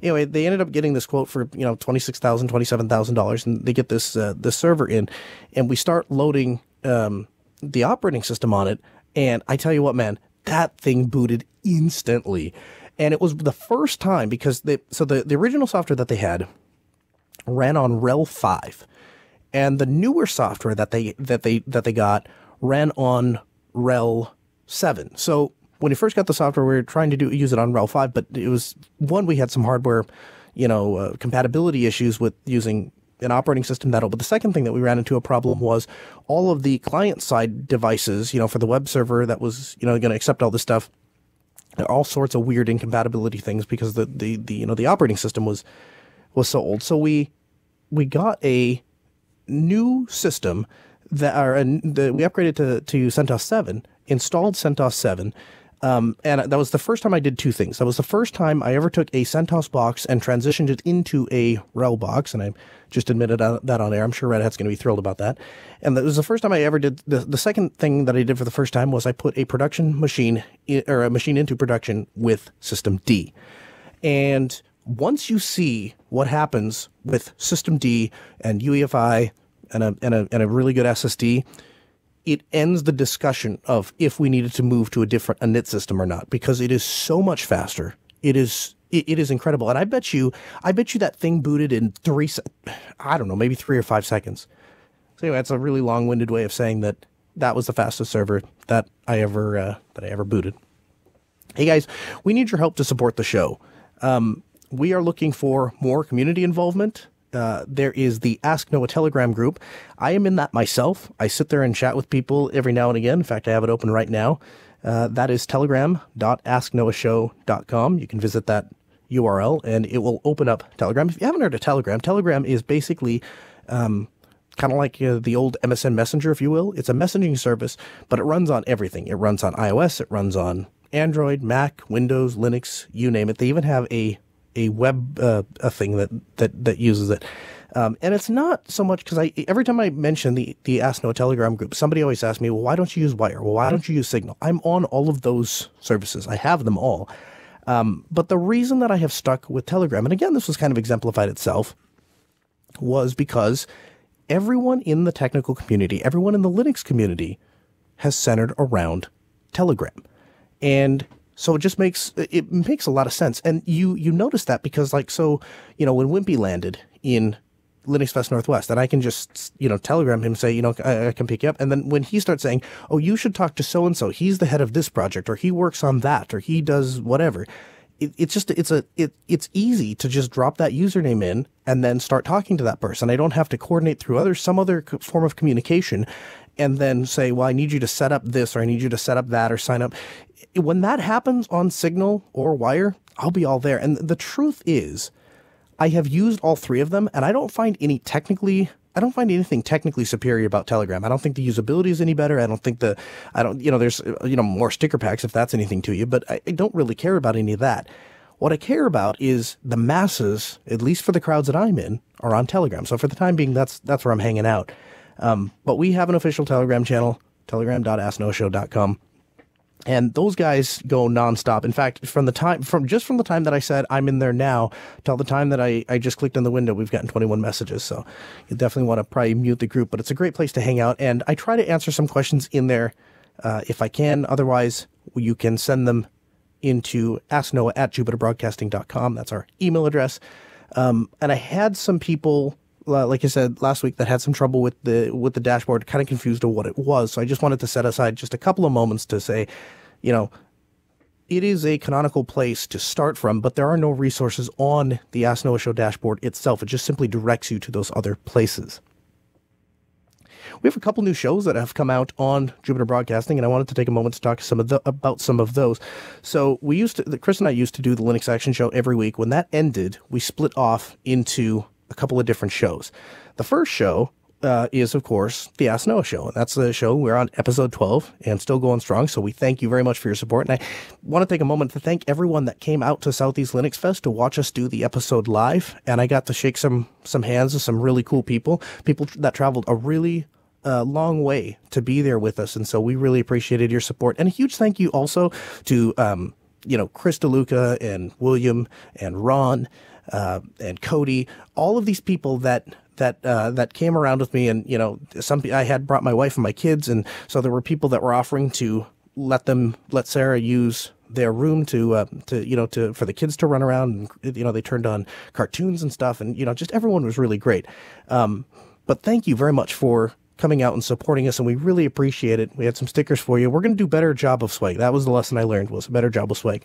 Anyway, they ended up getting this quote for, $26,000, $27,000, and they get this server in, and we start loading the operating system on it. And I tell you what, man, that thing booted instantly. And it was the first time, because the original software that they had ran on RHEL 5, and the newer software that they got ran on RHEL 7. So when you first got the software, we were trying to use it on RHEL 5, but it was we had some hardware, compatibility issues with using an operating system that old. But the second thing that we ran into a problem was all of the client side devices, for the web server that was going to accept all this stuff. All sorts of weird incompatibility things because the operating system was so old. So we got a new system we upgraded to CentOS 7, installed CentOS 7, and that was the first time I did two things. That was the first time I ever took a CentOS box and transitioned it into a RHEL box, and I just admitted that on air. I'm sure Red Hat's going to be thrilled about that. And that was the first time I ever did. The second thing that I did for the first time was I put a production machine, or a machine into production with System D. And once you see what happens with System D and UEFI and a really good SSD, it ends the discussion of if we needed to move to a NIT system or not, because it is so much faster. It is incredible. And I bet you that thing booted in maybe 3 or 5 seconds. So anyway, that's a really long-winded way of saying that was the fastest server that I ever booted. Hey guys, we need your help to support the show. We are looking for more community involvement. There is the Ask Noah Telegram group. I am in that myself. I sit there and chat with people every now and again. In fact, I have it open right now. That is telegram.asknoahshow.com. You can visit that URL and it will open up Telegram. If you haven't heard of Telegram, Telegram is basically kind of like the old MSN Messenger, if you will. It's a messaging service, but it runs on everything. It runs on iOS. It runs on Android, Mac, Windows, Linux, you name it. They even have a web a thing that uses it. And it's not so much because every time I mention the Ask Noah Telegram group, somebody always asks me, well, why don't you use Wire? Well, why don't you use Signal? I'm on all of those services. I have them all. But the reason that I have stuck with Telegram, and again, this was kind of exemplified itself, was because everyone in the technical community, everyone in the Linux community has centered around Telegram. And so it makes a lot of sense. And you notice that because when Wimpy landed in Linux Fest Northwest, and I can just, telegram him, say, I can pick you up. And then when he starts saying, oh, you should talk to so-and-so, he's the head of this project, or he works on that, or he does whatever. It's easy to just drop that username in and then start talking to that person. I don't have to coordinate through some other form of communication and then say, well, I need you to set up this, or I need you to set up that, or sign up. When that happens on Signal or Wire, I'll be all there. And the truth is, I have used all three of them, and I don't find anything technically superior about Telegram. I don't think the usability is any better. I don't think there's more sticker packs if that's anything to you, but I don't really care about any of that. What I care about is the masses, at least for the crowds that I'm in, are on Telegram. So for the time being, that's where I'm hanging out. But we have an official Telegram channel, telegram.asknoahshow.com. And those guys go nonstop. In fact, from the time that I said I'm in there now till the time that I just clicked on the window, we've gotten 21 messages. So you definitely want to probably mute the group, but it's a great place to hang out. And I try to answer some questions in there if I can. Otherwise, you can send them into asknoah@jupiterbroadcasting.com. That's our email address. And I had some people, like I said last week, that had some trouble with the dashboard, kind of confused of what it was. So I just wanted to set aside just a couple of moments to say, it is a canonical place to start from, but there are no resources on the Ask Noah Show dashboard itself. It just simply directs you to those other places. We have a couple new shows that have come out on Jupiter Broadcasting, and I wanted to take a moment to talk about some of those. So Chris and I used to do the Linux Action Show every week. When that ended, we split off into a couple of different shows. The first show is, of course, the Ask Noah Show. And that's the show. We're on episode 12 and still going strong. So we thank you very much for your support. And I want to take a moment to thank everyone that came out to Southeast Linux Fest to watch us do the episode live. And I got to shake some hands with some really cool people that traveled a really long way to be there with us. And so we really appreciated your support. And a huge thank you also to, Chris DeLuca and William and Ron and Cody, all of these people that came around with me. And, I had brought my wife and my kids. And so there were people that were offering to let Sarah use their room for the kids to run around. And, they turned on cartoons and stuff. And, just everyone was really great. But thank you very much for coming out and supporting us, and we really appreciate it. We had some stickers for you. We're going to do a better job of swag. That was the lesson I learned, was a better job of swag.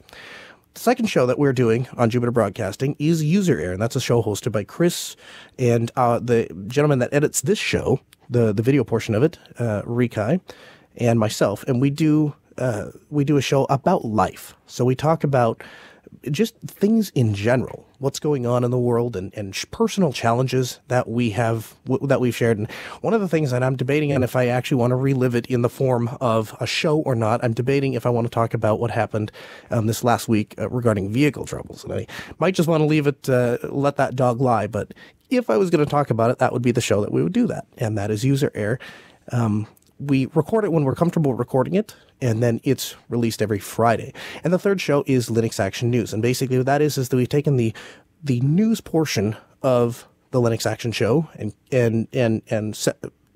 The second show that we're doing on Jupiter Broadcasting is User Air, and that's a show hosted by Chris and the gentleman that edits this show, the video portion of it, Rikai, and myself. And we do a show about life. So we talk about just things in general, what's going on in the world, and personal challenges that we've shared. And one of the things that I'm debating on if I actually want to relive it in the form of a show or not, I'm debating if I want to talk about what happened this last week regarding vehicle troubles. And I might just want to leave it, let that dog lie. But if I was going to talk about it, that would be the show that we would do that. And that is User Air. We record it when we're comfortable recording it, and then it's released every Friday. And the third show is Linux Action News. And basically what that is that we've taken the news portion of the Linux Action Show and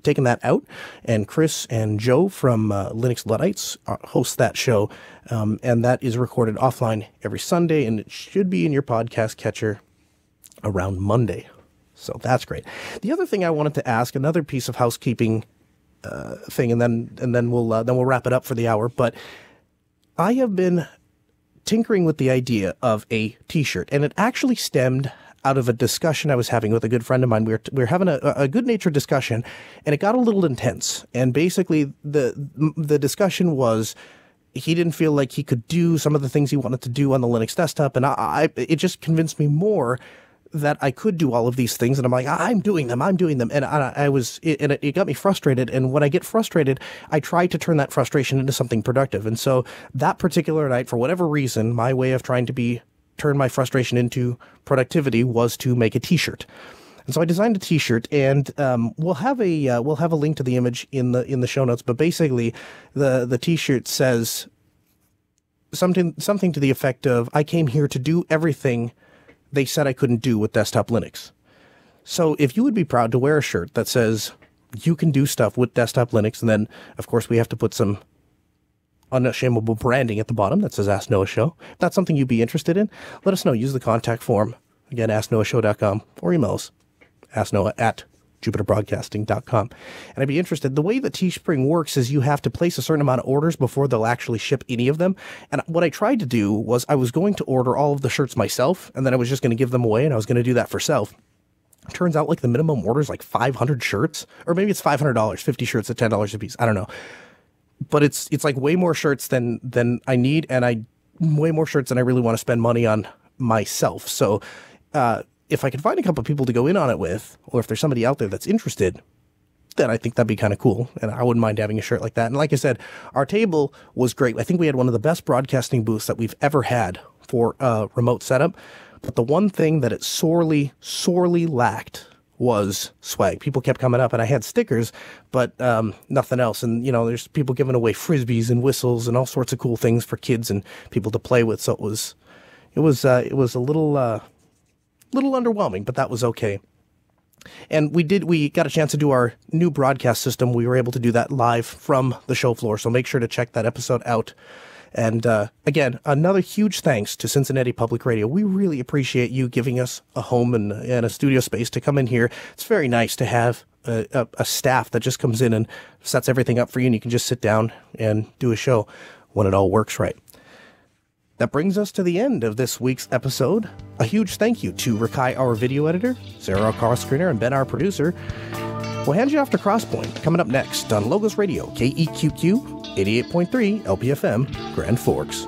taken that out. And Chris and Joe from Linux Luddites host that show. And that is recorded offline every Sunday, and it should be in your podcast catcher around Monday. So that's great. The other thing I wanted to ask, another piece of housekeeping thing, and then we'll wrap it up for the hour. But I have been tinkering with the idea of a T-shirt, and it actually stemmed out of a discussion I was having with a good friend of mine. We were having a good-natured discussion, and it got a little intense. And basically, the discussion was he didn't feel like he could do some of the things he wanted to do on the Linux desktop, and it just convinced me more that I could do all of these things. And I'm like, I'm doing them. And it got me frustrated. And when I get frustrated, I try to turn that frustration into something productive. And so that particular night, for whatever reason, my way of trying to turn my frustration into productivity was to make a T-shirt. And so I designed a T-shirt, and we'll have a link to the image in the show notes. But basically, the T-shirt says something to the effect of, I came here to do everything they said I couldn't do with desktop Linux. So if you would be proud to wear a shirt that says you can do stuff with desktop Linux, and then, of course, we have to put some unashamable branding at the bottom that says Ask Noah Show. If that's something you'd be interested in, let us know. Use the contact form. Again, asknoahshow.com, or email us, asknoah@jupiterbroadcasting.com. And I'd be interested. The way that Teespring works is you have to place a certain amount of orders before they'll actually ship any of them. And what I tried to do was I was going to order all of the shirts myself, and then I was just going to give them away, and I was going to do that for self. Turns out like the minimum order is like 500 shirts, or maybe it's $500, 50 shirts at $10 a piece. I don't know. But it's like way more shirts than I need, and way more shirts than I really want to spend money on myself. So, if I can find a couple of people to go in on it with, or if there's somebody out there that's interested, then I think that'd be kind of cool. And I wouldn't mind having a shirt like that. And like I said, our table was great. I think we had one of the best broadcasting booths that we've ever had for a remote setup. But the one thing that it sorely, sorely lacked was swag. People kept coming up, and I had stickers, but nothing else. And, there's people giving away Frisbees and whistles and all sorts of cool things for kids and people to play with. So it was a little underwhelming, but that was okay. And we got a chance to do our new broadcast system. We were able to do that live from the show floor, so make sure to check that episode out. And again, another huge thanks to Cincinnati Public Radio. We really appreciate you giving us a home and a studio space to come in here. It's very nice to have a staff that just comes in and sets everything up for you, and you can just sit down and do a show when it all works right. That brings us to the end of this week's episode. A huge thank you to Rakai, our video editor, Sarah, our call screener, and Ben, our producer. We'll hand you off to Crosspoint, coming up next on Logos Radio, KEQQ, 88.3 LPFM, Grand Forks.